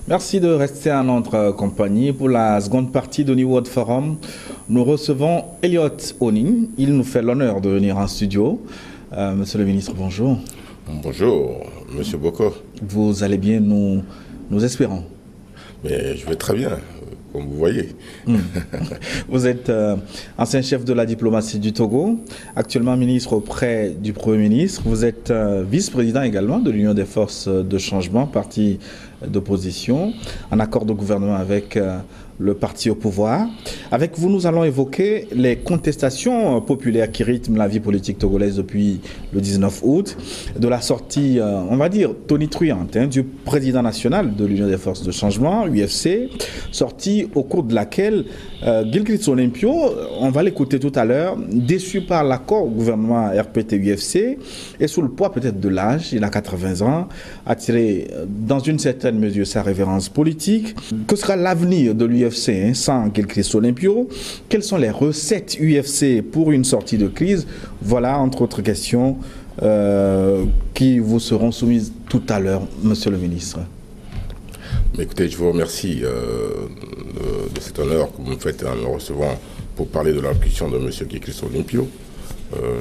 Merci de rester à notre compagnie. Pour la seconde partie de New World Forum, nous recevons Elliot Oning. Il nous fait l'honneur de venir en studio. Monsieur le ministre, bonjour. Bonjour, Monsieur Boko. Vous allez bien, nous espérons. Mais je vais très bien, comme vous voyez. Vous êtes ancien chef de la diplomatie du Togo, actuellement ministre auprès du Premier ministre. Vous êtes vice-président également de l'Union des forces de changement, parti d'opposition, en accord de gouvernement avec le parti au pouvoir. Avec vous, nous allons évoquer les contestations populaires qui rythment la vie politique togolaise depuis le 19 août, de la sortie, on va dire, tonitruante du président national de l'Union des forces de changement, UFC, sortie au cours de laquelle Gilchrist Olympio, on va l'écouter tout à l'heure, déçu par l'accord gouvernement RPT-UFC et sous le poids peut-être de l'âge, il a 80 ans, a tiré dans une certaine mesure sa révérence politique. Que sera l'avenir de l'UFC sans Gilchrist Olympio? Quelles sont les recettes UFC pour une sortie de crise? Voilà, entre autres questions, qui vous seront soumises tout à l'heure, Monsieur le ministre. Écoutez, je vous remercie de cet honneur que vous me faites en me recevant pour parler de l'allocution de M. Gilchrist Olympio.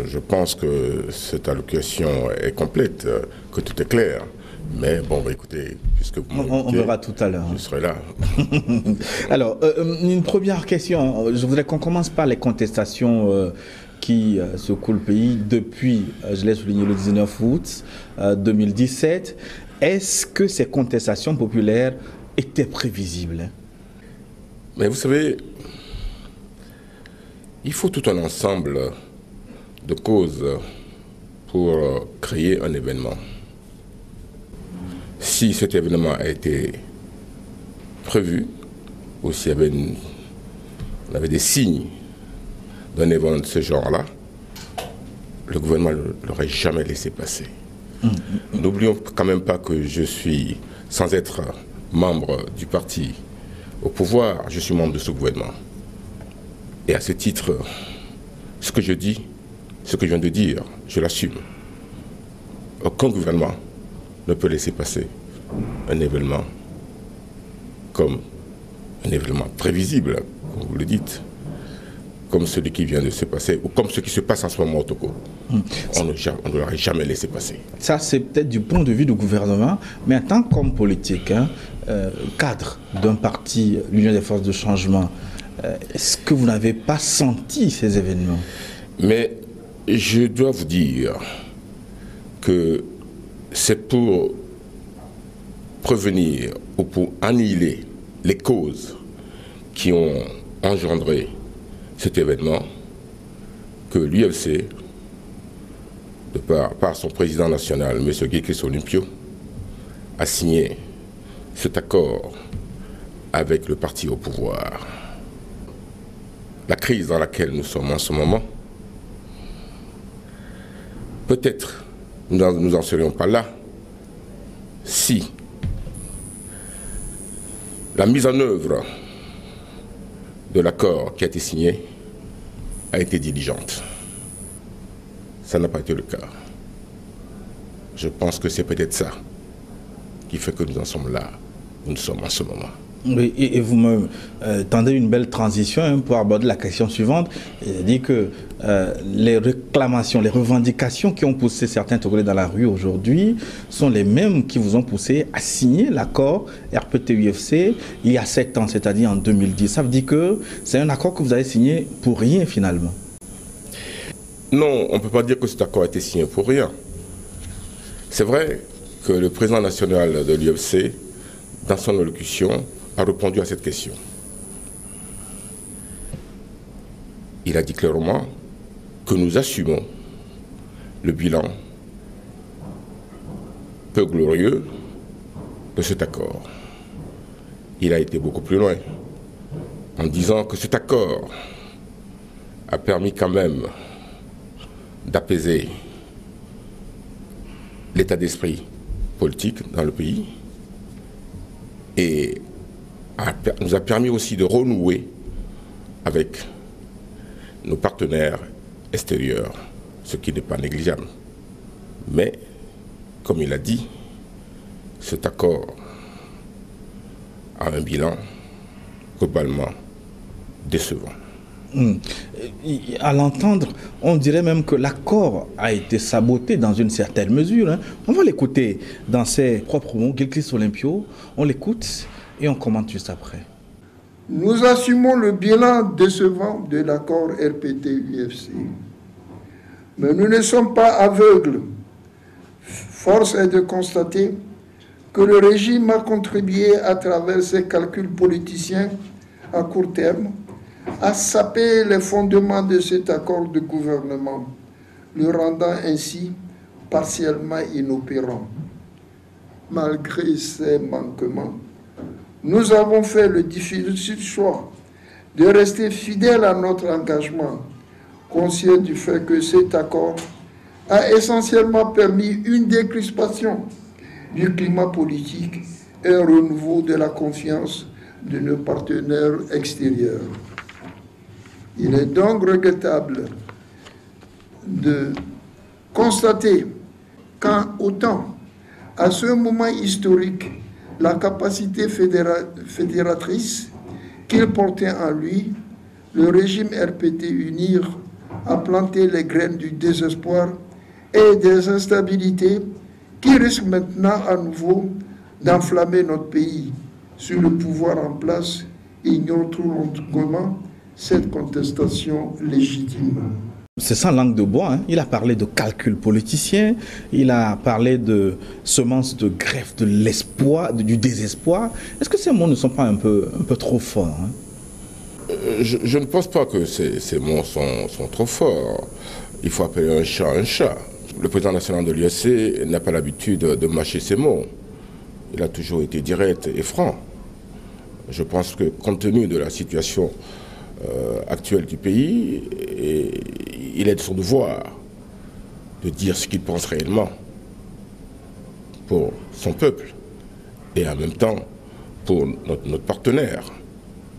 Je pense que cette allocution est complète, que tout est clair. Mais bon, écoutez, puisque vous on verra tout à l'heure. Je serai là. Alors, une première question. Je voudrais qu'on commence par les contestations qui secouent le pays depuis, je l'ai souligné, le 19 août 2017. Est-ce que ces contestations populaires étaient prévisibles? Mais vous savez, il faut tout un ensemble de causes pour créer un événement. Si cet événement a été prévu, ou s'il y avait on avait des signes d'un événement de ce genre-là, le gouvernement ne l'aurait jamais laissé passer. N'oublions quand même pas que je suis, sans être membre du parti au pouvoir, je suis membre de ce gouvernement. Et à ce titre, ce que je dis, ce que je viens de dire, je l'assume. Aucun gouvernement ne peut laisser passer un événement comme un événement prévisible, comme vous le dites, comme celui qui vient de se passer, ou comme ce qui se passe en ce moment au Togo. On ne l'aurait jamais laissé passer. Ça, c'est peut-être du point de vue du gouvernement, mais en tant qu'homme politique, cadre d'un parti, l'Union des forces de changement, est-ce que vous n'avez pas senti ces événements? Mais je dois vous dire que c'est pour prévenir ou pour annihiler les causes qui ont engendré cet événement que l'UFC, par son président national, M. Gilchrist Olympio, a signé cet accord avec le parti au pouvoir. La crise dans laquelle nous sommes en ce moment, peut-être nous n'en serions pas là si la mise en œuvre de l'accord qui a été signé a été diligente. Ça n'a pas été le cas. Je pense que c'est peut-être ça qui fait que nous en sommes là où nous sommes en ce moment. Oui, et vous me tendez une belle transition pour aborder la question suivante. Il dit que les réclamations, les revendications qui ont poussé certains Togolais dans la rue aujourd'hui sont les mêmes qui vous ont poussé à signer l'accord RPT-UFC il y a 7 ans, c'est-à-dire en 2010. Ça veut dire que c'est un accord que vous avez signé pour rien finalement. Non, on ne peut pas dire que cet accord a été signé pour rien. C'est vrai que le président national de l'UFC, dans son allocution, a répondu à cette question. Il a dit clairement que nous assumons le bilan peu glorieux de cet accord. Il a été beaucoup plus loin en disant que cet accord a permis quand même d'apaiser l'état d'esprit politique dans le pays et nous a permis aussi de renouer avec nos partenaires extérieurs, ce qui n'est pas négligeable. Mais, comme il a dit, cet accord à un bilan globalement décevant. À l'entendre, on dirait même que l'accord a été saboté dans une certaine mesure, hein. On va l'écouter dans ses propres mots, Gilchrist Olympio. On l'écoute et on commente juste après. Nous assumons le bilan décevant de l'accord RPT-UFC. Mais nous ne sommes pas aveugles. Force est de constater que le régime a contribué à travers ses calculs politiciens à court terme à saper les fondements de cet accord de gouvernement, le rendant ainsi partiellement inopérant. Malgré ces manquements, nous avons fait le difficile choix de rester fidèles à notre engagement, conscients du fait que cet accord a essentiellement permis une décrispation du climat politique et un renouveau de la confiance de nos partenaires extérieurs. Il est donc regrettable de constater qu'en autant, à ce moment historique, la capacité fédératrice qu'il portait en lui, le régime RPT UNIR a planté les graines du désespoir et des instabilités qui risquent maintenant à nouveau d'enflammer notre pays. Sur le pouvoir en place, ignore tout longuement cette contestation légitime. C'est sans langue de bois, hein. Il a parlé de calcul politicien, il a parlé de semences de greffe, de l'espoir, du désespoir. Est-ce que ces mots ne sont pas un peu trop forts, hein? Je ne pense pas que ces mots sont trop forts. Il faut appeler un chat un chat. Le président national de l'USC n'a pas l'habitude de mâcher ses mots. Il a toujours été direct et franc. Je pense que compte tenu de la situation actuelle du pays, il est de son devoir de dire ce qu'il pense réellement pour son peuple et en même temps pour notre partenaire.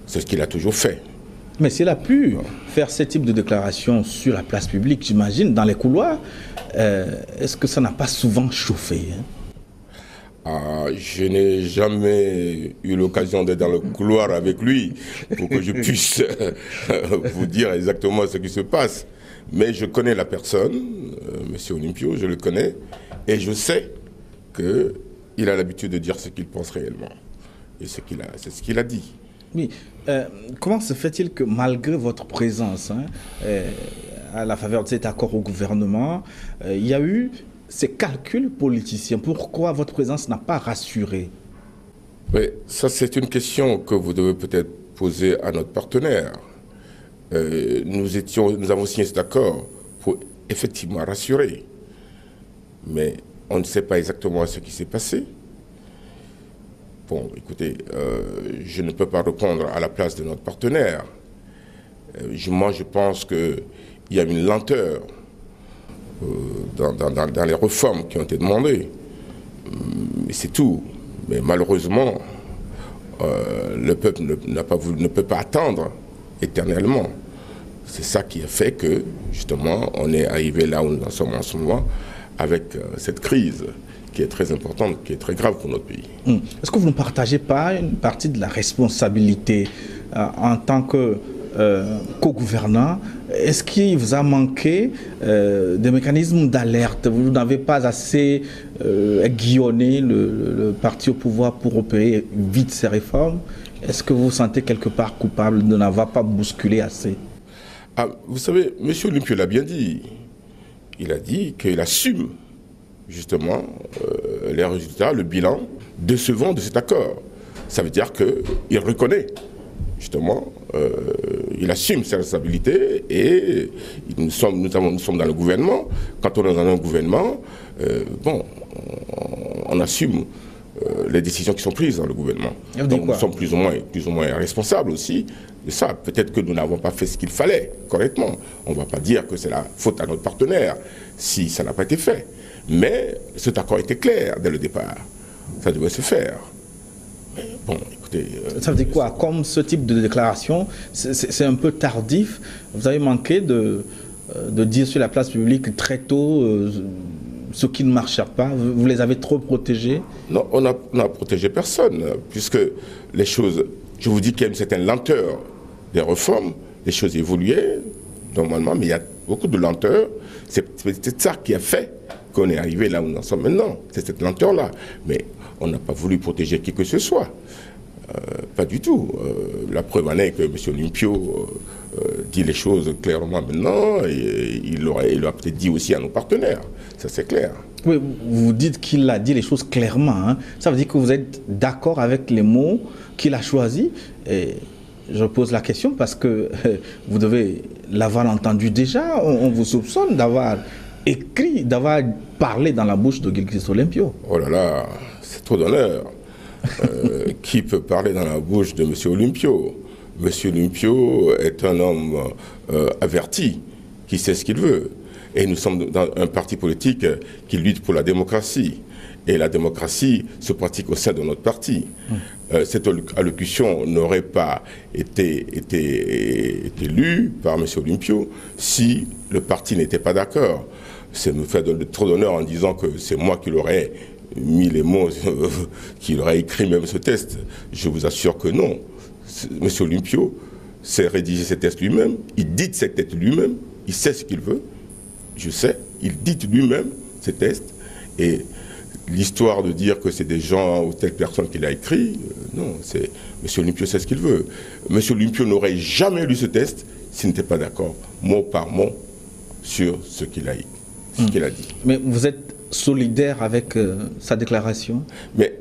C'est ce qu'il a toujours fait. Mais s'il a pu faire ce type de déclaration sur la place publique, j'imagine, dans les couloirs, est-ce que ça n'a pas souvent chauffé, hein? Je n'ai jamais eu l'occasion d'être dans le couloir avec lui pour que je puisse vous dire exactement ce qui se passe. Mais je connais la personne, M. Olympio, je le connais, et je sais qu'il a l'habitude de dire ce qu'il pense réellement. Et c'est ce qu'il a dit. Oui. Comment se fait-il que malgré votre présence, hein, à la faveur de cet accord au gouvernement, il y a eu ces calculs politiciens? Pourquoi votre présence n'a pas rassuré? Oui, ça c'est une question que vous devez peut-être poser à notre partenaire. Nous avons signé cet accord pour effectivement rassurer. Mais on ne sait pas exactement ce qui s'est passé. Bon, écoutez, je ne peux pas répondre à la place de notre partenaire. Moi, je pense qu'il y a une lenteur dans les réformes qui ont été demandées. Mais c'est tout. Mais malheureusement, le peuple ne peut pas attendre éternellement. C'est ça qui a fait que, justement, on est arrivé là où nous en sommes en ce moment, avec cette crise qui est très importante, qui est très grave pour notre pays. Est-ce que vous ne partagez pas une partie de la responsabilité en tant que co-gouvernant? Est-ce qu'il vous a manqué des mécanismes d'alerte? Vous n'avez pas assez aiguillonné le parti au pouvoir pour opérer vite ces réformes? Est-ce que vous vous sentez quelque part coupable de n'avoir pas bousculé assez? Vous savez, M. Olympio l'a bien dit. Il a dit qu'il assume justement les résultats, le bilan décevant de cet accord. Ça veut dire qu'il reconnaît justement, il assume ses responsabilités et nous sommes dans le gouvernement. Quand on est dans un gouvernement, on assume les décisions qui sont prises dans le gouvernement. Donc nous sommes plus ou moins responsables aussi de ça. Peut-être que nous n'avons pas fait ce qu'il fallait correctement. On ne va pas dire que c'est la faute à notre partenaire si ça n'a pas été fait. Mais cet accord était clair dès le départ. Ça devait se faire. Mais bon, écoutez... ça veut dire quoi? Comme ce type de déclaration, c'est un peu tardif. Vous avez manqué de dire sur la place publique très tôt ce qui ne marchait pas? Vous les avez trop protégés? Non, on n'a protégé personne, puisque les choses, je vous dis qu'il y a une certaine lenteur des réformes, les choses évoluaient normalement, mais il y a beaucoup de lenteur. C'est ça qui a fait qu'on est arrivé là où nous en sommes maintenant. C'est cette lenteur-là. Mais on n'a pas voulu protéger qui que ce soit. Pas du tout. La preuve en est que M. Olympio dit les choses clairement maintenant, et il l'a peut-être dit aussi à nos partenaires. Ça, c'est clair. Oui, vous dites qu'il a dit les choses clairement. Hein. Ça veut dire que vous êtes d'accord avec les mots qu'il a choisis. Et je pose la question parce que vous devez l'avoir entendu déjà. On vous soupçonne d'avoir écrit, d'avoir parlé dans la bouche de Gilchrist Olympio. Oh là là, c'est trop d'honneur. Qui peut parler dans la bouche de M. Olympio? M. Olympio est un homme averti, qui sait ce qu'il veut. Et nous sommes dans un parti politique qui lutte pour la démocratie. Et la démocratie se pratique au sein de notre parti. Cette allocution n'aurait pas été lue par M. Olympio si le parti n'était pas d'accord. C'est me faire trop d'honneur en disant que c'est moi qui l'aurais mis les mots, qu'il aurait écrit même ce test. Je vous assure que non. M. Olympio s'est rédigé ces tests lui-même, il dit ces tests lui-même, il sait ce qu'il veut, je sais, il dit lui-même ces tests, et l'histoire de dire que c'est des gens ou telle personne qui l'a écrit, non, c'est M. Olympio sait ce qu'il veut. M. Olympio n'aurait jamais lu ce test s'il n'était pas d'accord, mot par mot, sur ce qu'il a dit. Mais vous êtes solidaire avec sa déclaration? Mais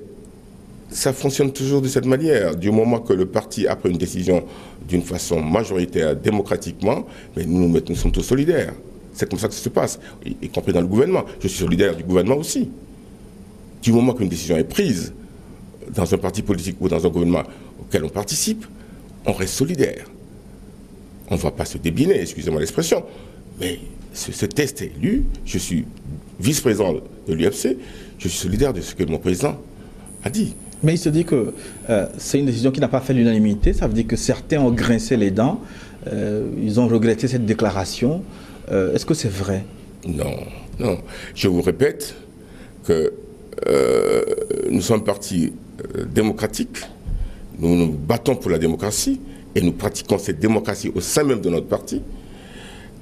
ça fonctionne toujours de cette manière. Du moment que le parti a pris une décision d'une façon majoritaire, démocratiquement, mais nous sommes tous solidaires. C'est comme ça que ça se passe, y compris dans le gouvernement. Je suis solidaire du gouvernement aussi. Du moment qu'une décision est prise dans un parti politique ou dans un gouvernement auquel on participe, on reste solidaire. On ne va pas se débiner, excusez-moi l'expression, mais ce test est lu, je suis vice-président de l'UFC, je suis solidaire de ce que mon président a dit. Mais il se dit que c'est une décision qui n'a pas fait l'unanimité, ça veut dire que certains ont grincé les dents, ils ont regretté cette déclaration. Est-ce que c'est vrai? Non, non. Je vous répète que nous sommes un parti démocratique, nous nous battons pour la démocratie et nous pratiquons cette démocratie au sein même de notre parti.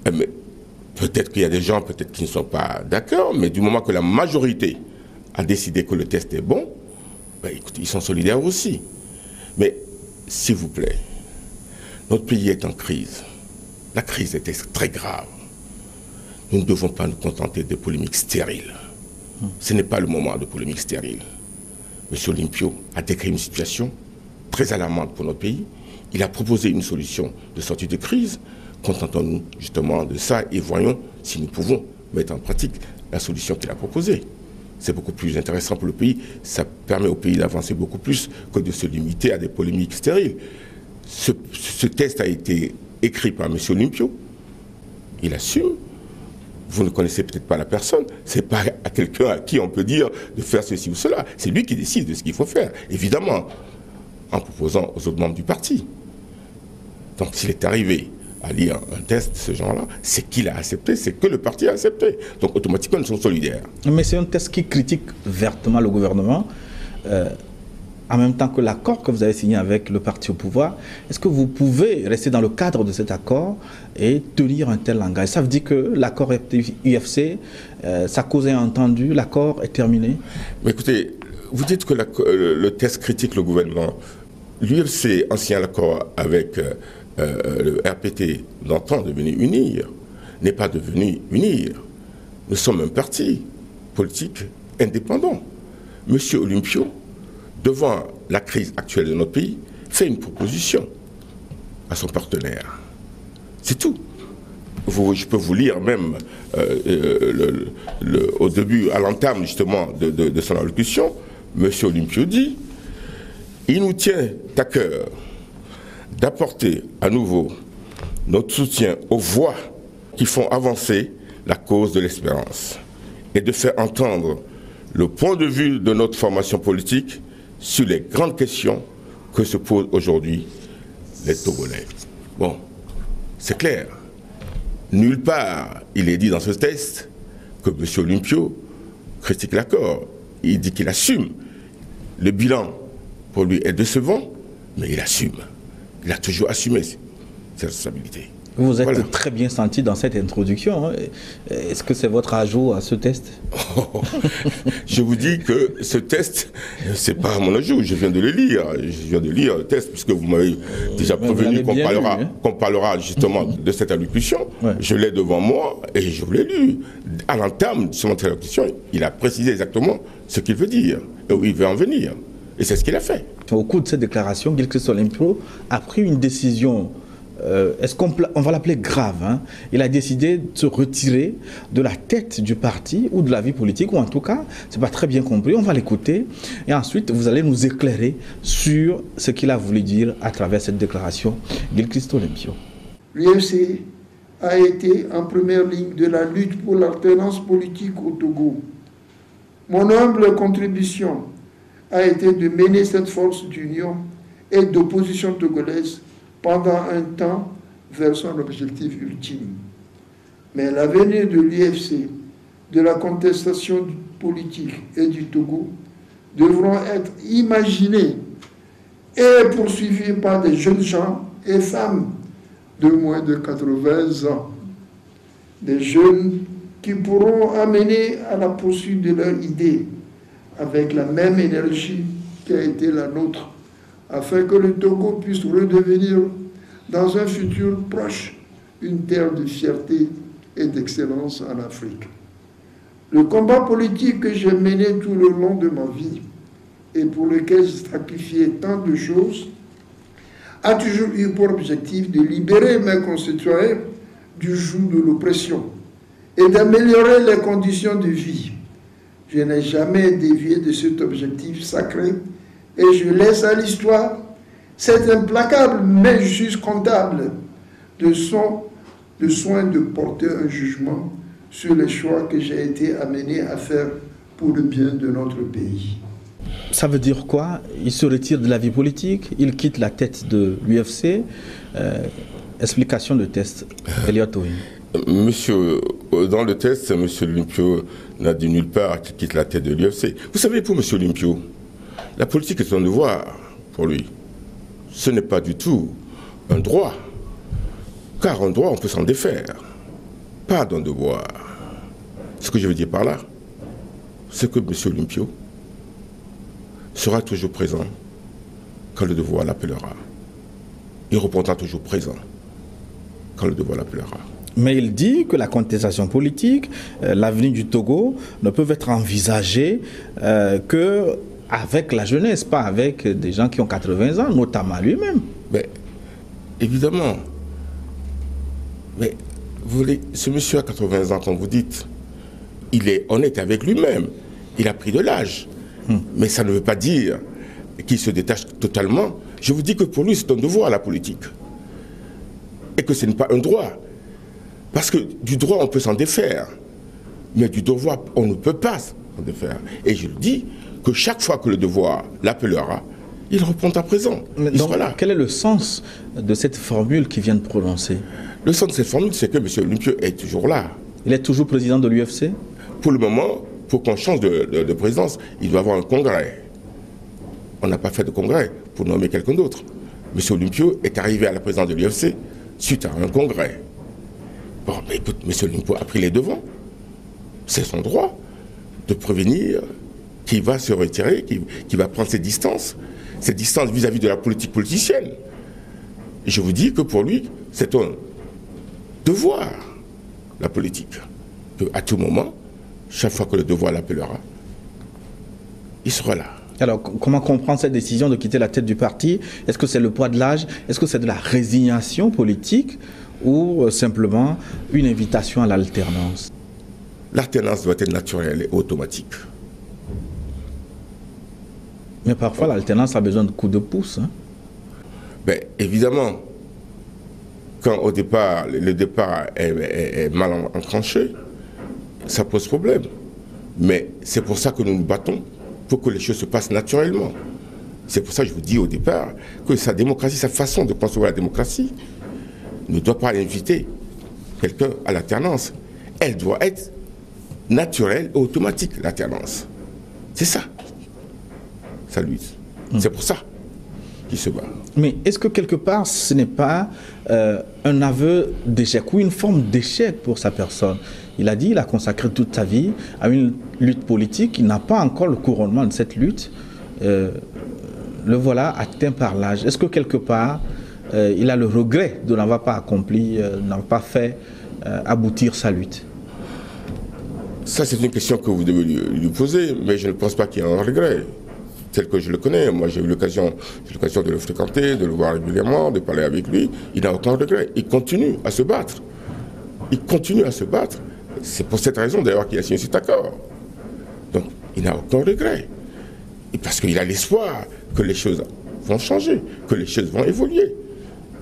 Mais peut-être qu'il y a des gens peut-être qui ne sont pas d'accord, mais du moment que la majorité a décidé que le test est bon, ben, écoutez, ils sont solidaires aussi. Mais s'il vous plaît, notre pays est en crise. La crise est très grave. Nous ne devons pas nous contenter de polémiques stériles. Ce n'est pas le moment de polémiques stériles. M. Olympio a décrit une situation très alarmante pour notre pays. Il a proposé une solution de sortie de crise. Contentons-nous justement de ça et voyons si nous pouvons mettre en pratique la solution qu'il a proposée. C'est beaucoup plus intéressant pour le pays. Ça permet au pays d'avancer beaucoup plus que de se limiter à des polémiques stériles. Ce test a été écrit par M. Olympio. Il assume. Vous ne connaissez peut-être pas la personne. Ce n'est pas à quelqu'un à qui on peut dire de faire ceci ou cela. C'est lui qui décide de ce qu'il faut faire. Évidemment, en proposant aux autres membres du parti. Donc s'il est arrivé à lire un test de ce genre-là, c'est qu'il a accepté, c'est que le parti a accepté. Donc automatiquement, nous sommes solidaires. Mais c'est un test qui critique vertement le gouvernement, en même temps que l'accord que vous avez signé avec le parti au pouvoir. Est-ce que vous pouvez rester dans le cadre de cet accord et tenir un tel langage? Ça veut dire que l'accord UFC, sa cause est entendue, l'accord est terminé? Mais écoutez, vous dites que le test critique le gouvernement. L'UFC, en signant l'accord avec le RPT d'antan devenu unir, n'est pas devenu unir. Nous sommes un parti politique indépendant. M. Olympio, devant la crise actuelle de notre pays, fait une proposition à son partenaire. C'est tout. Je peux vous lire même au début, à l'entame justement de son allocution, M. Olympio dit « Il nous tient à cœur d'apporter à nouveau notre soutien aux voix qui font avancer la cause de l'espérance et de faire entendre le point de vue de notre formation politique sur les grandes questions que se posent aujourd'hui les Togolais. » Bon, c'est clair. Nulle part, il est dit dans ce test que M. Olympio critique l'accord. Il dit qu'il assume. Le bilan, pour lui, est décevant, mais il assume. Il a toujours assumé ses responsabilités. Vous vous êtes très bien senti dans cette introduction. Hein. Est-ce que c'est votre ajout à ce test? Je vous dis que ce test, c'est pas mon ajout. Je viens de le lire. Je viens de lire le test, puisque vous m'avez déjà prévenu qu'on parlera justement de cette allocution. Ouais. Je l'ai devant moi et je vous l'ai lu. À l'entame de son allocution, il a précisé exactement ce qu'il veut dire et où il veut en venir. Et c'est ce qu'il a fait. Au cours de cette déclaration, Gilchrist Olympio a pris une décision. Est-ce qu'on va l'appeler grave, hein? Il a décidé de se retirer de la tête du parti ou de la vie politique, ou en tout cas, c'est pas très bien compris. On va l'écouter et ensuite vous allez nous éclairer sur ce qu'il a voulu dire à travers cette déclaration. Gilchrist Olympio. L'UFC a été en première ligne de la lutte pour l'alternance politique au Togo. Mon humble contribution a été de mener cette force d'union et d'opposition togolaise pendant un temps vers son objectif ultime. Mais l'avenir de l'UFC, de la contestation politique et du Togo devront être imaginés et poursuivis par des jeunes gens et femmes de moins de 80 ans. Des jeunes qui pourront amener à la poursuite de leurs idées avec la même énergie qui a été la nôtre, afin que le Togo puisse redevenir, dans un futur proche, une terre de fierté et d'excellence en Afrique. Le combat politique que j'ai mené tout le long de ma vie et pour lequel j'ai sacrifié tant de choses, a toujours eu pour objectif de libérer mes concitoyens du joug de l'oppression et d'améliorer les conditions de vie. Je n'ai jamais dévié de cet objectif sacré et je laisse à l'histoire cet implacable mais juste comptable de soin de porter un jugement sur les choix que j'ai été amené à faire pour le bien de notre pays. Ça veut dire quoi? Il se retire de la vie politique, il quitte la tête de l'UFC. Explication de test, Elliot Owen. Monsieur, dans le test, M. Olympio n'a dit nulle part qu'il quitte la tête de l'UFC. Vous savez, pour M. Olympio, la politique est un devoir pour lui. Ce n'est pas du tout un droit. Car un droit, on peut s'en défaire. Pas d'un devoir. Ce que je veux dire par là, c'est que M. Olympio sera toujours présent quand le devoir l'appellera. Il répondra toujours présent quand le devoir l'appellera. Mais il dit que la contestation politique, l'avenir du Togo ne peuvent être envisagés qu'avec la jeunesse, pas avec des gens qui ont 80 ans, notamment lui-même. Mais évidemment. Mais vous voulez, ce monsieur à 80 ans, comme vous dites, il est honnête avec lui-même. Il a pris de l'âge. Mais ça ne veut pas dire qu'il se détache totalement. Je vous dis que pour lui, c'est un devoir, la politique. Et que ce n'est pas un droit. Parce que du droit, on peut s'en défaire. Mais du devoir, on ne peut pas s'en défaire. Et je le dis, que chaque fois que le devoir l'appellera, il répondra présent. Il sera là. Quel est le sens de cette formule qu'il vient de prononcer? Le sens de cette formule, c'est que M. Olympio est toujours là. Il est toujours président de l'UFC? Pour le moment, pour qu'on change de présidence, il doit y avoir un congrès. On n'a pas fait de congrès pour nommer quelqu'un d'autre. M. Olympio est arrivé à la présidence de l'UFC suite à un congrès. Bon, mais écoute, M. Olympio a pris les devants. C'est son droit de prévenir qu'il va se retirer, qu'il va prendre ses distances vis-à-vis de la politique politicienne. Et je vous dis que pour lui, c'est un devoir, la politique. À tout moment, chaque fois que le devoir l'appellera, il sera là. Alors, comment comprendre cette décision de quitter la tête du parti? Est-ce que c'est le poids de l'âge? Est-ce que c'est de la résignation politique? Ou simplement une invitation à l'alternance? L'alternance doit être naturelle et automatique. Mais parfois, l'alternance a besoin de coups de pouce. Hein? Ben, évidemment, quand au départ, le départ est mal enclenché, ça pose problème. Mais c'est pour ça que nous nous battons, pour que les choses se passent naturellement. C'est pour ça que je vous dis au départ que sa démocratie, sa façon de concevoir la démocratie, ne doit pas inviter quelqu'un à l'alternance. Elle doit être naturelle et automatique, l'alternance. C'est ça. Ça lui. C'est pour ça qu'il se bat. Mais est-ce que quelque part, ce n'est pas un aveu d'échec ou une forme d'échec pour sa personne? Il a dit qu'il a consacré toute sa vie à une lutte politique. Il n'a pas encore le couronnement de cette lutte. Le voilà atteint par l'âge. Est-ce que quelque part, il a le regret de n'avoir pas accompli, n'avoir pas fait aboutir sa lutte? Ça, c'est une question que vous devez lui poser, mais je ne pense pas qu'il y ait un regret. Tel que je le connais, moi j'ai eu l'occasion de le fréquenter, de le voir régulièrement, de parler avec lui. Il n'a aucun regret. Il continue à se battre. Il continue à se battre. C'est pour cette raison d'ailleurs qu'il a signé cet accord. Donc, il n'a aucun regret. Et parce qu'il a l'espoir que les choses vont changer, que les choses vont évoluer.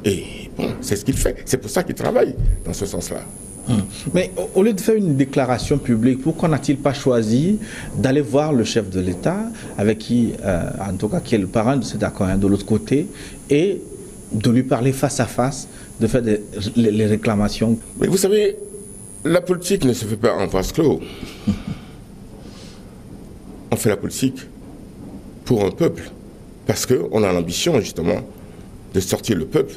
Et bon, c'est ce qu'il fait. C'est pour ça qu'il travaille dans ce sens-là. Mais au lieu de faire une déclaration publique, pourquoi n'a-t-il pas choisi d'aller voir le chef de l'État, avec qui, en tout cas, qui est le parrain de cet accord, de l'autre côté, et de lui parler face à face, de faire les réclamations? Mais vous savez, la politique ne se fait pas en vase clos. On fait la politique pour un peuple, parce qu'on a l'ambition, justement, de sortir le peuple,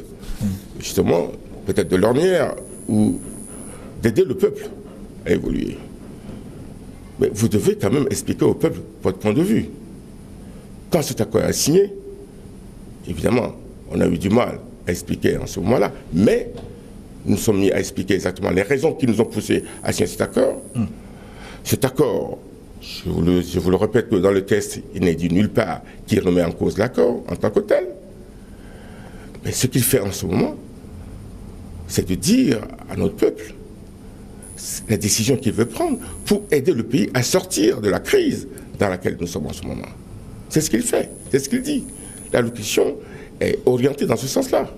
justement, peut-être de l'ornière, ou d'aider le peuple à évoluer. Mais vous devez quand même expliquer au peuple votre point de vue. Quand cet accord est signé, évidemment, on a eu du mal à expliquer en ce moment-là, mais nous sommes mis à expliquer exactement les raisons qui nous ont poussés à signer cet accord. Cet accord, je vous le répète, que dans le texte, il n'est dit nulle part qu'il remet en cause l'accord en tant que tel. Mais ce qu'il fait en ce moment, c'est de dire à notre peuple la décision qu'il veut prendre pour aider le pays à sortir de la crise dans laquelle nous sommes en ce moment. C'est ce qu'il fait, c'est ce qu'il dit. L'allocution est orientée dans ce sens-là.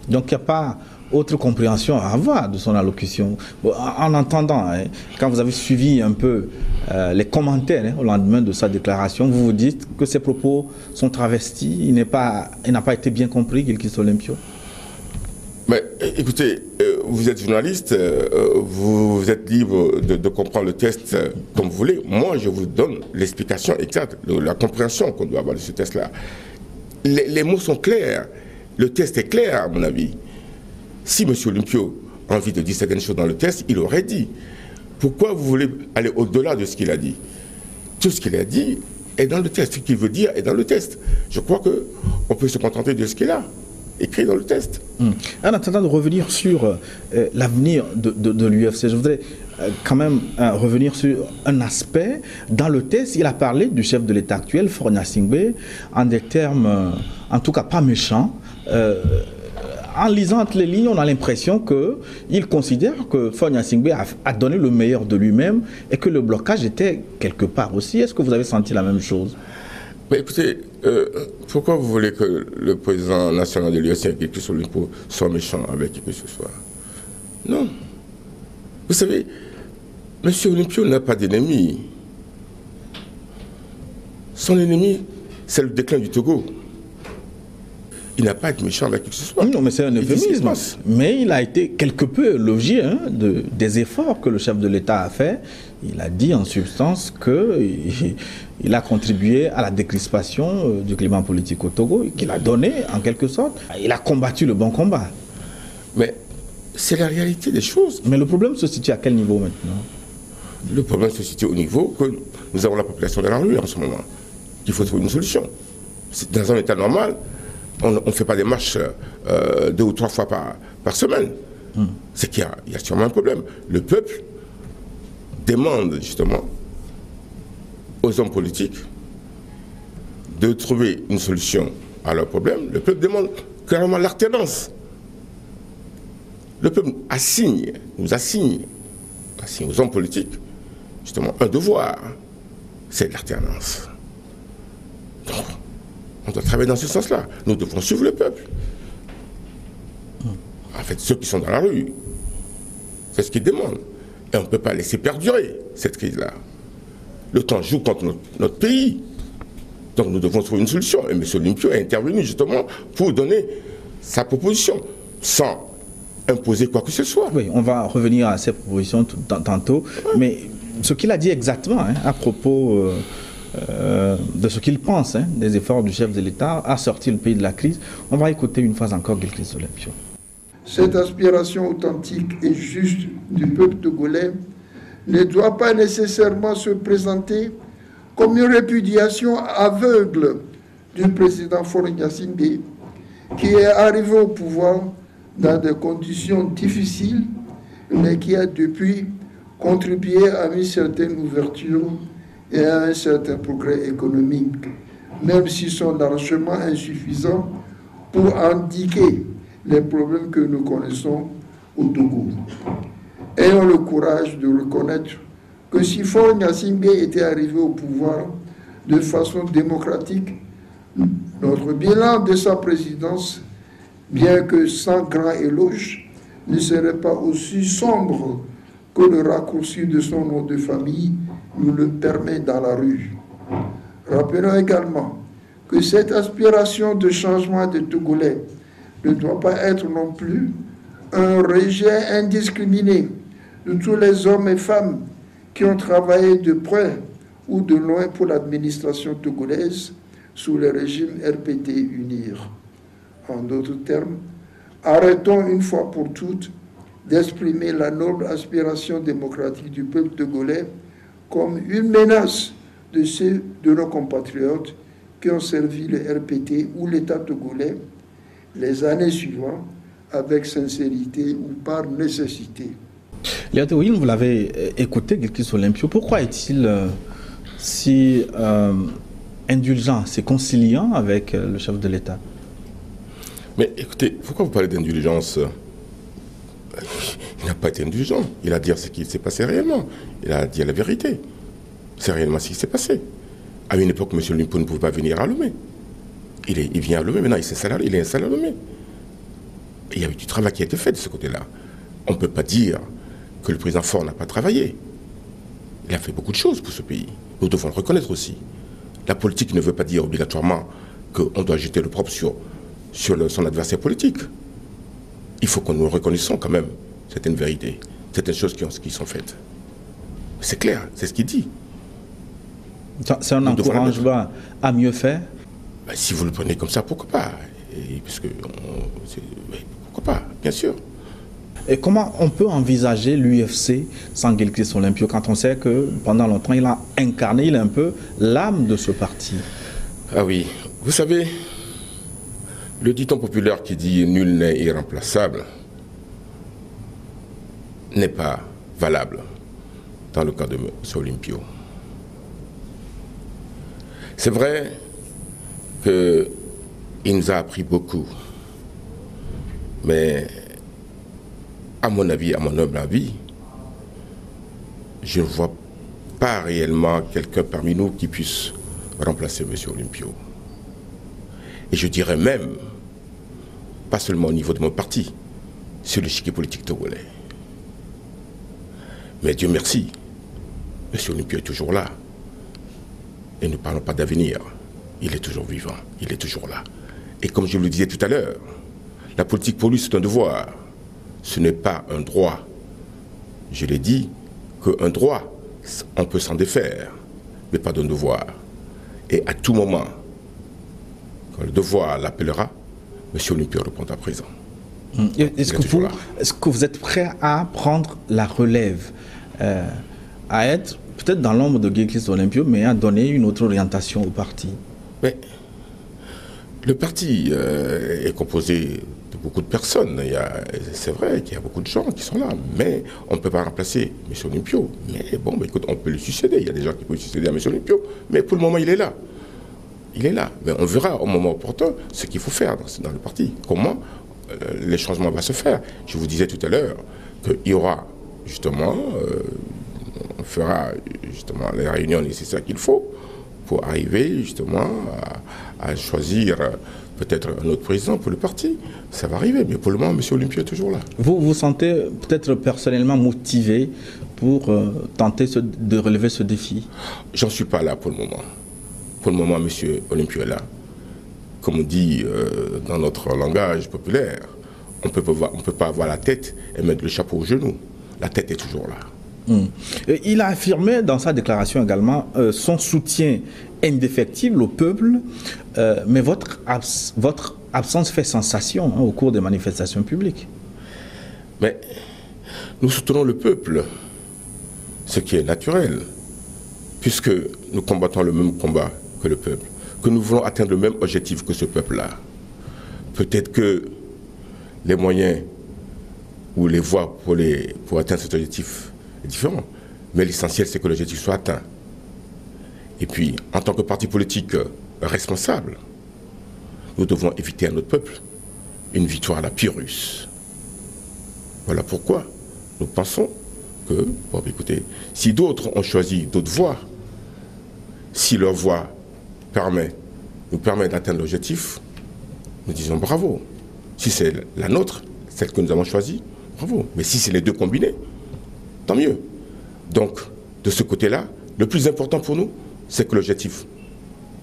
Donc il n'y a pas autre compréhension à avoir de son allocution. Bon, en entendant, quand vous avez suivi un peu les commentaires au lendemain de sa déclaration, vous vous dites que ses propos sont travestis, il n'a pas été bien compris, Gilkis Olympio. Mais écoutez, vous êtes journaliste, vous êtes libre de comprendre le texte comme vous voulez. Moi, je vous donne l'explication exacte, la compréhension qu'on doit avoir de ce texte-là. Les mots sont clairs, le texte est clair à mon avis. Si M. Olympio a envie de dire certaines choses dans le texte, il aurait dit. Pourquoi vous voulez aller au-delà de ce qu'il a dit? Tout ce qu'il a dit est dans le texte. Ce qu'il veut dire est dans le texte. Je crois qu'on peut se contenter de ce qu'il a écrit dans le texte. En attendant de revenir sur l'avenir de l'UFC, je voudrais quand même revenir sur un aspect. Dans le texte, il a parlé du chef de l'État actuel, Faure Gnassingbé, en des termes, en tout cas pas méchants. En lisant entre les lignes, on a l'impression qu'il considère que Faure Gnassingbé a donné le meilleur de lui-même et que le blocage était quelque part aussi. Est-ce que vous avez senti la même chose? Mais écoutez, pourquoi vous voulez que le président national de l'UFC, Gilkis Olympio, soit méchant avec qui que ce soit? Non. Vous savez, M. Olympio n'a pas d'ennemi. Son ennemi, c'est le déclin du Togo. Il n'a pas été méchant avec qui que ce soit. Non, mais c'est un euphémisme. Mais il a été quelque peu élogié des efforts que le chef de l'État a fait. Il a dit en substance qu'il a contribué à la décrispation du climat politique au Togo, qu'il a donné en quelque sorte. Il a combattu le bon combat. Mais c'est la réalité des choses. Mais le problème se situe à quel niveau maintenant? Le problème se situe au niveau que nous avons la population dans la rue en ce moment. Il faut trouver une solution. Dans un état normal, on ne fait pas des marches 2 ou 3 fois par semaine. C'est qu'il y a sûrement un problème. Le peuple demande justement aux hommes politiques de trouver une solution à leurs problèmes. Le peuple demande clairement l'alternance. Le peuple nous assigne aux hommes politiques justement un devoir, c'est l'alternance. Donc, on doit travailler dans ce sens-là. Nous devons suivre le peuple. En fait, ceux qui sont dans la rue, c'est ce qu'ils demandent. Et on ne peut pas laisser perdurer cette crise-là. Le temps joue contre notre pays. Donc nous devons trouver une solution. Et M. Olympio est intervenu justement pour donner sa proposition, sans imposer quoi que ce soit. Oui, on va revenir à ces propositions tantôt. Mais ce qu'il a dit exactement à propos de ce qu'il pense des efforts du chef de l'État à sortir le pays de la crise. On va écouter une fois encore Guelkis Olympio. Cette aspiration authentique et juste du peuple togolais ne doit pas nécessairement se présenter comme une répudiation aveugle du président Faure Gnassingbé, qui est arrivé au pouvoir dans des conditions difficiles, mais qui a depuis contribué à une certaine ouverture et à un certain progrès économique, même s'ils sont largement insuffisants pour indiquer les problèmes que nous connaissons au Togo. Ayons le courage de reconnaître que si Faure Gnassingbé était arrivé au pouvoir de façon démocratique, notre bilan de sa présidence, bien que sans grand éloge, ne serait pas aussi sombre que le raccourci de son nom de famille nous le permet dans la rue. Rappelons également que cette aspiration de changement des Togolais ne doit pas être non plus un rejet indiscriminé de tous les hommes et femmes qui ont travaillé de près ou de loin pour l'administration togolaise sous le régime RPT UNIR. En d'autres termes, arrêtons une fois pour toutes d'exprimer la noble aspiration démocratique du peuple togolais comme une menace de ceux de nos compatriotes qui ont servi le RPT ou l'État togolais les années suivantes avec sincérité ou par nécessité. Léa Théoïne, vous l'avez écouté, Guelkis Olympio. Pourquoi est-il si indulgent, si conciliant avec le chef de l'État? Mais écoutez, pourquoi vous parlez d'indulgence? Il n'a pas été indulgent. Il a dit ce qui s'est passé réellement. Il a dit la vérité. C'est réellement ce qui s'est passé. À une époque, M. Olympio ne pouvait pas venir à Lomé. Il vient à Lomé, maintenant il est installé à Lomé. Il y a eu du travail qui a été fait de ce côté-là. On ne peut pas dire que le président Faure n'a pas travaillé. Il a fait beaucoup de choses pour ce pays. Nous devons le reconnaître aussi. La politique ne veut pas dire obligatoirement qu'on doit jeter le propre sur son adversaire politique. Il faut que nous reconnaissons quand même certaines vérités, certaines choses qui sont faites. C'est clair, c'est ce qu'il dit. C'est un encouragement à mieux faire? Ben, si vous le prenez comme ça, pourquoi pas? Pourquoi pas, bien sûr. Et comment on peut envisager l'UFC sans Guelkis Olympio quand on sait que pendant longtemps il a incarné, il est un peu l'âme de ce parti? Ah oui, vous savez, le dicton populaire qui dit « nul n'est irremplaçable » n'est pas valable dans le cas de M. Olympio. C'est vrai qu'il nous a appris beaucoup, mais à mon avis, à mon humble avis, je ne vois pas réellement quelqu'un parmi nous qui puisse remplacer M. Olympio. Et je dirais même, pas seulement au niveau de mon parti, sur l'échiquier politique togolais. Mais Dieu merci, M. Olympio est toujours là. Et ne parlons pas d'avenir, il est toujours vivant, il est toujours là. Et comme je le disais tout à l'heure, la politique pour lui c'est un devoir, ce n'est pas un droit. Je l'ai dit, qu'un droit, on peut s'en défaire, mais pas d'un devoir. Et à tout moment, quand le devoir l'appellera, M. Olympio répondra présent. Est-ce que vous êtes prêt à prendre la relève, à être peut-être dans l'ombre de Guelkis Olympio, mais à donner une autre orientation au parti? Mais le parti est composé de beaucoup de personnes. C'est vrai qu'il y a beaucoup de gens qui sont là, mais on ne peut pas remplacer M. Olympio. Mais bon, écoute, on peut le succéder. Il y a des gens qui peuvent succéder à M. Olympio, mais pour le moment, il est là. Il est là. Mais on verra au moment opportun ce qu'il faut faire dans le parti. Comment les changements vont se faire. Je vous disais tout à l'heure qu'il y aura justement, on fera justement les réunions nécessaires qu'il faut pour arriver justement à choisir peut-être un autre président pour le parti. Ça va arriver, mais pour le moment, M. Olympio est toujours là. Vous vous sentez peut-être personnellement motivé pour tenter de relever ce défi? J'en suis pas là pour le moment. Pour le moment, M. Olympio est là. Comme on dit dans notre langage populaire, on ne peut pas avoir la tête et mettre le chapeau au genou. La tête est toujours là. Il a affirmé dans sa déclaration également son soutien indéfectible au peuple, mais votre absence fait sensation au cours des manifestations publiques. Mais nous soutenons le peuple, ce qui est naturel, puisque nous combattons le même combat que le peuple, que nous voulons atteindre le même objectif que ce peuple-là. Peut-être que les moyens ou les voies pour atteindre cet objectif est différent, mais l'essentiel c'est que l'objectif soit atteint. Et puis, en tant que parti politique responsable, nous devons éviter à notre peuple une victoire à la Pyrrhus. Voilà pourquoi nous pensons que, bon, écoutez, si d'autres ont choisi d'autres voies, si leur voie nous permet d'atteindre l'objectif, nous disons bravo. Si c'est la nôtre, celle que nous avons choisie, bravo. Mais si c'est les deux combinés, tant mieux. Donc, de ce côté-là, le plus important pour nous, c'est que l'objectif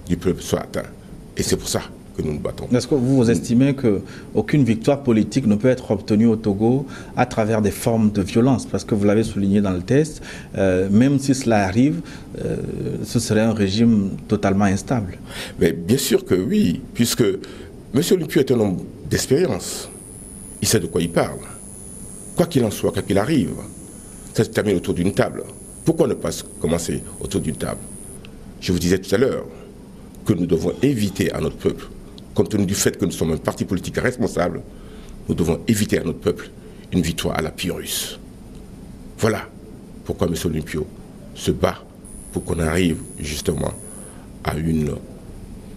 du peuple soit atteint. Et c'est pour ça que nous nous battons. Est-ce que vous estimez qu'aucune victoire politique ne peut être obtenue au Togo à travers des formes de violence? Parce que vous l'avez souligné dans le test, même si cela arrive, ce serait un régime totalement instable. Mais bien sûr que oui, puisque M. Olympio est un homme d'expérience. Il sait de quoi il parle. Quoi qu'il en soit, quoi qu'il arrive, ça se termine autour d'une table. Pourquoi ne pas commencer autour d'une table? Je vous disais tout à l'heure que nous devons éviter à notre peuple, compte tenu du fait que nous sommes un parti politique responsable, nous devons éviter à notre peuple une victoire à la Pyrrhus. Voilà pourquoi M. Olympio se bat pour qu'on arrive justement à une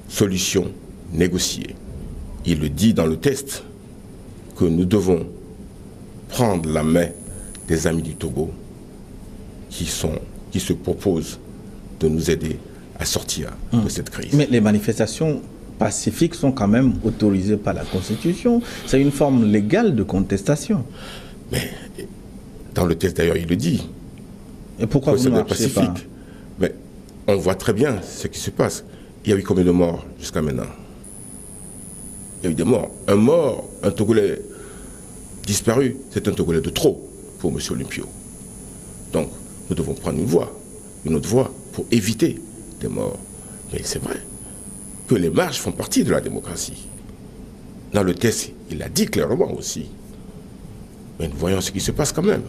solution négociée. Il le dit dans le test que nous devons prendre la main des amis du Togo qui se proposent de nous aider à sortir de cette crise. Mais les manifestations pacifiques sont quand même autorisées par la Constitution. C'est une forme légale de contestation. Mais dans le test d'ailleurs, il le dit. Et pourquoi vous ne marchez pas? Mais on voit très bien ce qui se passe. Il y a eu combien de morts jusqu'à maintenant? Il y a eu des morts. Un Togolais disparu, c'est un Togolais de trop pour M. Olympio. Donc, nous devons prendre une autre voie pour éviter des morts. Mais c'est vrai que les marches font partie de la démocratie. Dans le test, il l'a dit clairement aussi. Mais nous voyons ce qui se passe quand même.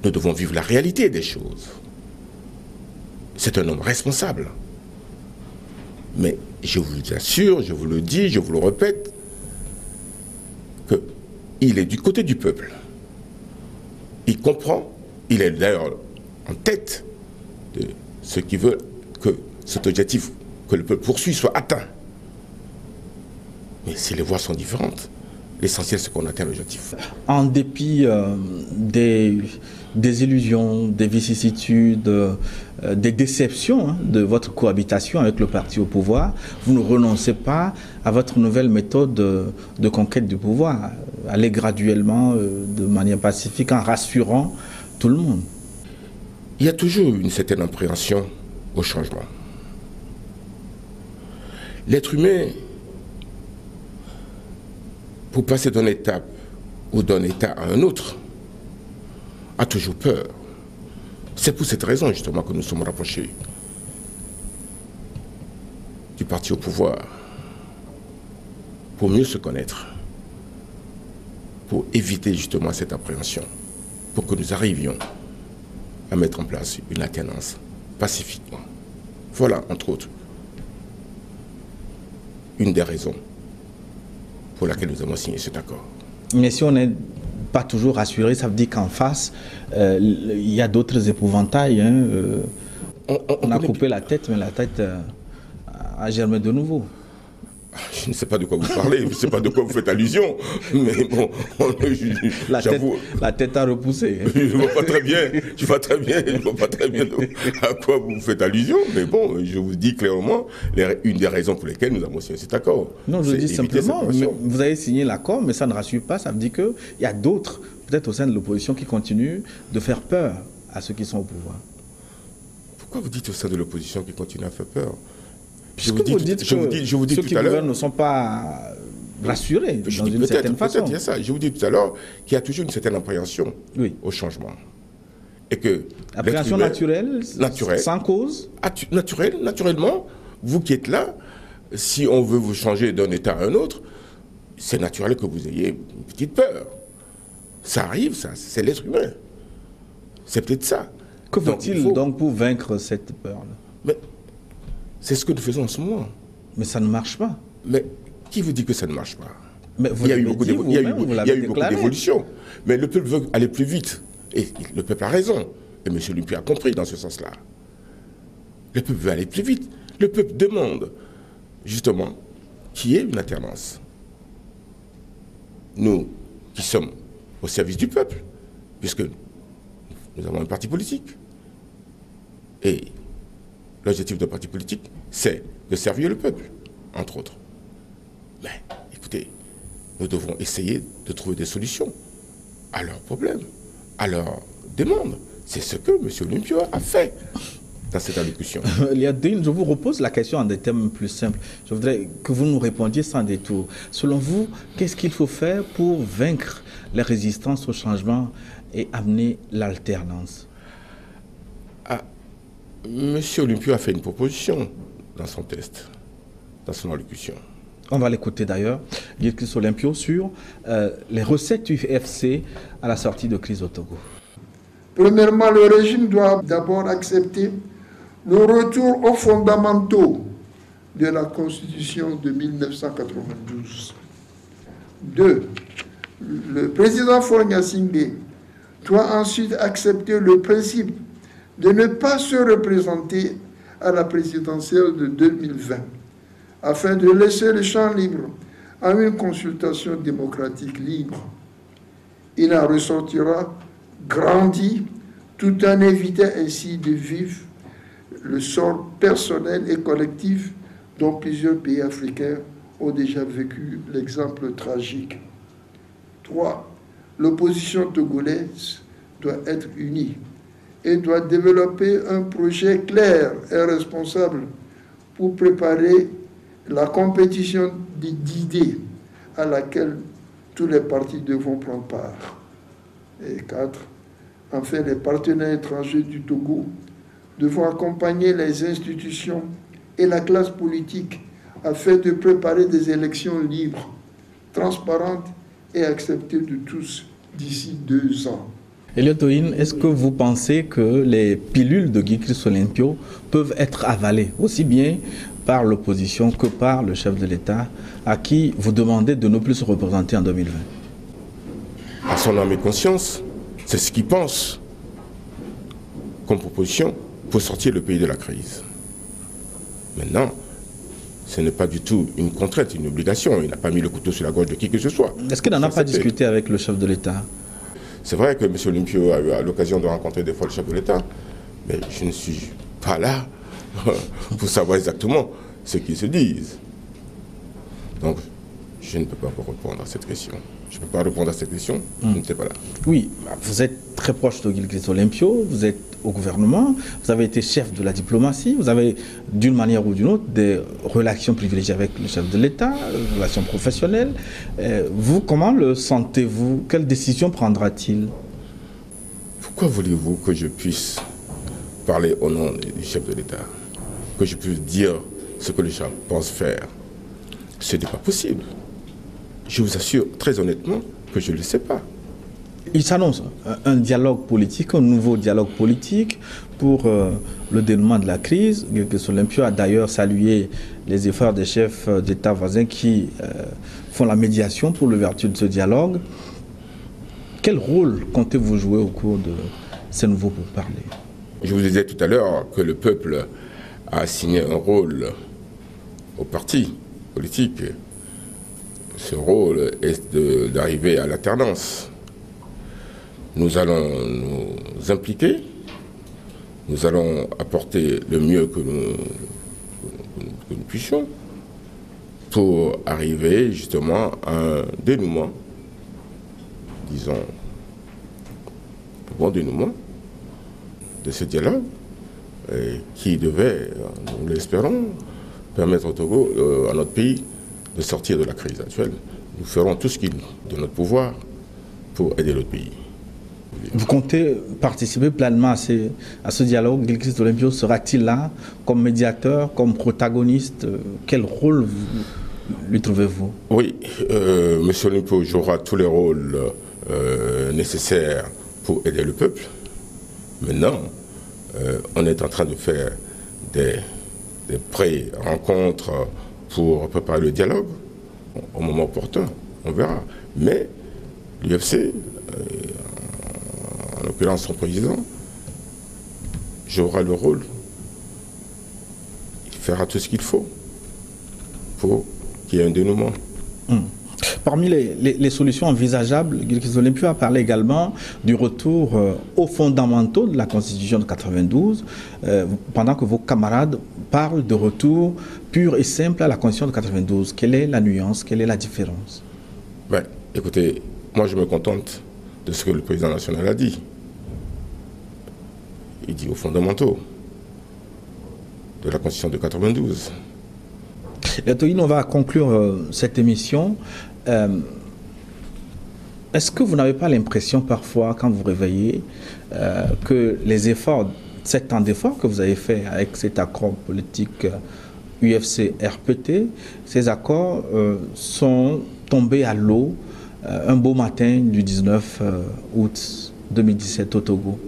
Nous devons vivre la réalité des choses. C'est un homme responsable. Mais je vous assure, je vous le dis, je vous le répète, qu'il est du côté du peuple. Il comprend, il est d'ailleurs en tête de ceux qui veulent que cet objectif que le peuple poursuit soit atteint. Mais si les voies sont différentes, l'essentiel c'est qu'on atteigne l'objectif. En dépit des illusions, des vicissitudes, des déceptions de votre cohabitation avec le parti au pouvoir, vous ne renoncez pas à votre nouvelle méthode de conquête du pouvoir, aller graduellement, de manière pacifique, en rassurant tout le monde. Il y a toujours une certaine appréhension au changement. L'être humain, pour passer d'une étape ou d'un état à un autre, a toujours peur. C'est pour cette raison justement que nous sommes rapprochés du parti au pouvoir, pour mieux se connaître, pour éviter justement cette appréhension, pour que nous arrivions à mettre en place une alternance pacifiquement. Voilà, entre autres, une des raisons pour laquelle nous avons signé cet accord. Mais si on n'est pas toujours rassuré, ça veut dire qu'en face, il y a d'autres épouvantails. On a coupé la tête, mais la tête a germé de nouveau. Je ne sais pas de quoi vous parlez, je ne sais pas de quoi vous faites allusion, mais bon, la tête a repoussé. Je ne vois pas très bien, je vois pas très bien à quoi vous faites allusion, mais bon, je vous dis clairement une des raisons pour lesquelles nous avons signé cet accord. Non, je dis simplement, vous avez signé l'accord, mais ça ne rassure pas, ça veut dire qu'il y a d'autres, peut-être au sein de l'opposition, qui continuent de faire peur à ceux qui sont au pouvoir. Pourquoi vous dites au sein de l'opposition qui continue à faire peur? Je vous dis que ceux qui gouvernent ne sont pas rassurés dans une certaine façon. Je vous dis tout à l'heure qu'il y a toujours une certaine appréhension au changement. Et que appréhension naturelle, sans cause. Naturellement, vous qui êtes là, si on veut vous changer d'un état à un autre, c'est naturel que vous ayez une petite peur. Ça arrive, ça, c'est l'être humain. C'est peut-être ça. Que faut-il donc pour vaincre cette peur-là? Mais c'est ce que nous faisons en ce moment. Mais ça ne marche pas. Mais qui vous dit que ça ne marche pas? Mais il y a eu beaucoup d'évolutions. Mais le peuple veut aller plus vite. Et le peuple a raison. Et M. Olympio a compris dans ce sens-là. Le peuple veut aller plus vite. Le peuple demande, justement, qu'il y ait une alternance. Nous, qui sommes au service du peuple, puisque nous avons un parti politique. Et l'objectif d'un parti politique, c'est de servir le peuple, entre autres. Mais, écoutez, nous devons essayer de trouver des solutions à leurs problèmes, à leurs demandes. C'est ce que M. Olympio a fait dans cette allocution. Liadine, je vous repose la question en des termes plus simples. Je voudrais que vous nous répondiez sans détour. Selon vous, qu'est-ce qu'il faut faire pour vaincre les résistances au changement et amener l'alternance? M. Olympio a fait une proposition dans son test, dans son allocution. On va l'écouter d'ailleurs, Guy-Christ Olympio, sur les recettes du FC à la sortie de crise au Togo. Premièrement, le régime doit d'abord accepter le retour aux fondamentaux de la Constitution de 1992. 2. Le président Faure Gnassingbé doit ensuite accepter le principe de ne pas se représenter à la présidentielle de 2020, afin de laisser le champ libre à une consultation démocratique libre. Il en ressortira grandi, tout en évitant ainsi de vivre le sort personnel et collectif dont plusieurs pays africains ont déjà vécu l'exemple tragique. 3. L'opposition togolaise doit être unie et doit développer un projet clair et responsable pour préparer la compétition d'idées à laquelle tous les partis devront prendre part. Et 4. Enfin, les partenaires étrangers du Togo devront accompagner les institutions et la classe politique afin de préparer des élections libres, transparentes et acceptées de tous d'ici 2 ans. Eliotoïne, est-ce que vous pensez que les pilules de Guy-Christ Olympio peuvent être avalées aussi bien par l'opposition que par le chef de l'État à qui vous demandez de ne plus se représenter en 2020? À son âme et conscience, c'est ce qu'il pense comme proposition pour sortir le pays de la crise. Maintenant, ce n'est pas du tout une contrainte, une obligation. Il n'a pas mis le couteau sur la gorge de qui que ce soit. Est-ce qu'il n'en a pas discuté avec le chef de l'État? C'est vrai que M. Olympio a eu l'occasion de rencontrer des fois le chef de l'État, mais je ne suis pas là pour savoir exactement ce qu'ils se disent. Donc, je ne peux pas vous répondre à cette question. Je ne peux pas répondre à cette question, je n'étais pas là. Oui, vous êtes très proche de Guy-Christ Olympio, vous êtes au gouvernement, vous avez été chef de la diplomatie, vous avez d'une manière ou d'une autre des relations privilégiées avec le chef de l'État, relations professionnelles. Vous, comment le sentez-vous? Quelle décision prendra-t-il? Pourquoi voulez-vous que je puisse parler au nom du chef de l'État? Que je puisse dire ce que le chef pense faire? Ce n'est pas possible. Je vous assure très honnêtement que je ne le sais pas. Il s'annonce un dialogue politique, un nouveau dialogue politique pour le dénouement de la crise. Guy-Christ Olympio a d'ailleurs salué les efforts des chefs d'État voisins qui font la médiation pour l'ouverture de ce dialogue. Quel rôle comptez-vous jouer au cours de ces nouveaux pourparlers? Je vous disais tout à l'heure que le peuple a assigné un rôle au parti politique. Ce rôle est d'arriver à l'alternance. Nous allons nous impliquer, nous allons apporter le mieux que nous puissions pour arriver justement à un dénouement, disons, un bon dénouement de ce dialogue qui devait, nous l'espérons, permettre au Togo, à notre pays, de sortir de la crise actuelle. Nous ferons tout ce qui est de notre pouvoir pour aider notre pays. Vous comptez participer pleinement à ce dialogue? Gilchrist Olympio sera-t-il là comme médiateur, comme protagoniste? Quel rôle lui trouvez-vous? Oui, M. Olympio jouera tous les rôles nécessaires pour aider le peuple. Maintenant, on est en train de faire des pré-rencontres pour préparer le dialogue. Au moment opportun, on verra. Mais l'UFC, en l'occurrence son président, jouera le rôle. Il fera tout ce qu'il faut pour qu'il y ait un dénouement. Parmi les solutions envisageables, Gilchrist Olympio a parlé également du retour aux fondamentaux de la Constitution de 92, pendant que vos camarades parlent de retour pur et simple à la Constitution de 92. Quelle est la nuance? Quelle est la différence? Ben, écoutez, moi je me contente de ce que le président national a dit. Il dit aux fondamentaux de la Constitution de 92. On va conclure cette émission. Est-ce que vous n'avez pas l'impression parfois, quand vous réveillez, que les efforts, 7 ans d'efforts que vous avez fait avec cet accord politique UFC-RPT, ces accords sont tombés à l'eau un beau matin du 19 août 2017 au Togo?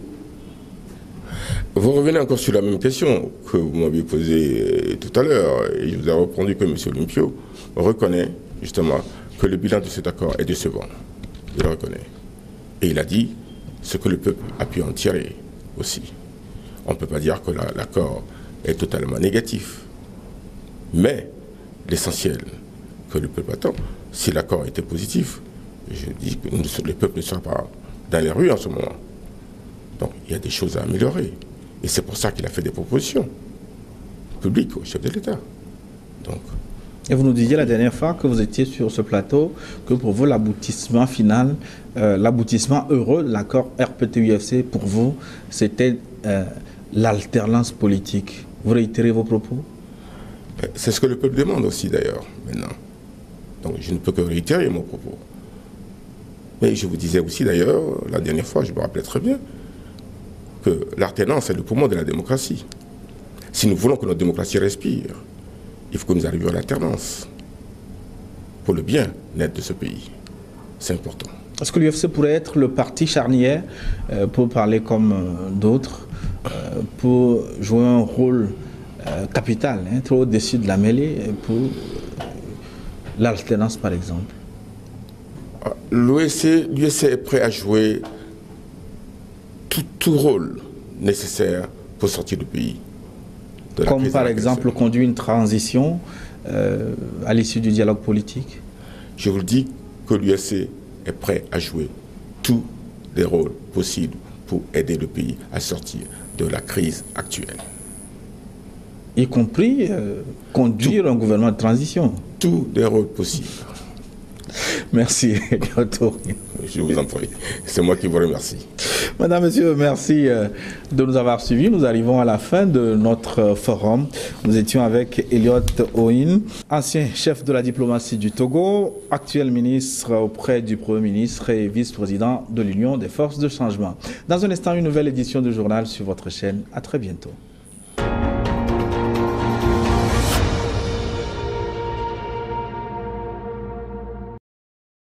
Vous revenez encore sur la même question que vous m'aviez posée tout à l'heure, et je vous ai répondu que M. Olympio reconnaît justement que le bilan de cet accord est décevant. Il le reconnaît. Et il a dit ce que le peuple a pu en tirer aussi. On ne peut pas dire que l'accord est totalement négatif. Mais l'essentiel que le peuple attend, si l'accord était positif, je dis que le peuple ne sera pas dans les rues en ce moment. Donc il y a des choses à améliorer. Et c'est pour ça qu'il a fait des propositions publiques au chef de l'État. Donc, et vous nous disiez la dernière fois que vous étiez sur ce plateau, que pour vous l'aboutissement final, l'aboutissement heureux de l'accord RPT-UFC, pour vous, c'était l'alternance politique. Vous réitérez vos propos? C'est ce que le peuple demande aussi d'ailleurs, maintenant. Donc je ne peux que réitérer mon propos. Mais je vous disais aussi d'ailleurs, la dernière fois, je me rappelais très bien, que l'alternance est le poumon de la démocratie. Si nous voulons que notre démocratie respire, il faut que nous arrivions à l'alternance pour le bien-être de ce pays. C'est important. Est-ce que l'UFC pourrait être le parti charnière, pour parler comme d'autres, pour jouer un rôle capital, trop au-dessus de la mêlée, pour l'alternance par exemple? L'UFC est prêt à jouer tout rôle nécessaire pour sortir du pays. Comme par exemple conduire une transition à l'issue du dialogue politique? Je vous le dis que l'UFC est prêt à jouer tous les rôles possibles pour aider le pays à sortir de la crise actuelle. Y compris conduire un gouvernement de transition? Tous les rôles possibles. Merci. Je vous en prie. C'est moi qui vous remercie. Madame, Monsieur, merci de nous avoir suivis. Nous arrivons à la fin de notre forum. Nous étions avec Elliott Oin, ancien chef de la diplomatie du Togo, actuel ministre auprès du Premier ministre et vice-président de l'Union des forces de changement. Dans un instant, une nouvelle édition du journal sur votre chaîne. À très bientôt.